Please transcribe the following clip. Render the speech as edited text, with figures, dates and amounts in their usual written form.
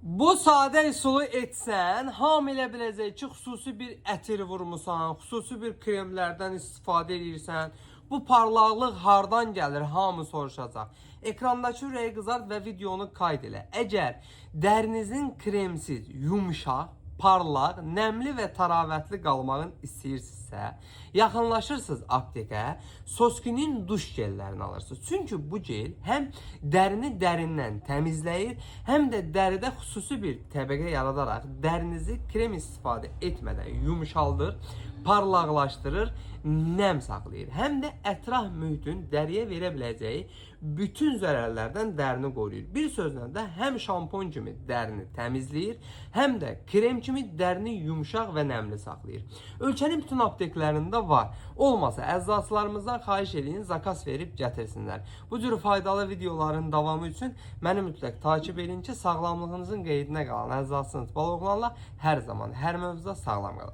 Bu sadə üsulu etsən, hamı elə biləcək ki, xüsusi bir ətir vurmusan, xüsusi bir kremlərdən istifadə edirsən. Bu parlaqlıq hardan gəlir, hamı soruşacaq. Ekrandakı ürəyi qızart və videonu qayd elə. Əgər dərinizin kremsiz, yumuşaq, parlaq, nəmli və təravətli qalmağın istəyirsinizsə, yaxınlaşırsınız aptekə, Soskinin duş gellərini alırsınız. Çünki bu gel həm dərini dərindən təmizləyir, həm də dəridə xüsusi bir təbəqə yaradaraq dərinizi krem istifadə etmədən yumuşaldır, parlaqlaşdırır, nəm saxlayır. Həm də ətraf mühitin dəriyə verə biləcəyi bütün zərərlərdən dərini qoruyur. Bir sözlə də həm şampun kimi dərini təmizləyir, həm də krem kimi dərini yumuşaq və nəmli saxlayır. Ölkənin bütün apteklərində var. Olmasa əczaçılarımızdan xahiş edin, zakas verib gətirsinlər. Bu cür faydalı videoların davamı üçün məni mütləq takip edin ki, sağlamlığınızın qeydinə qalan əczaçınız Baloğlanla hər zaman, hər mövzuda sağlam qalasınız.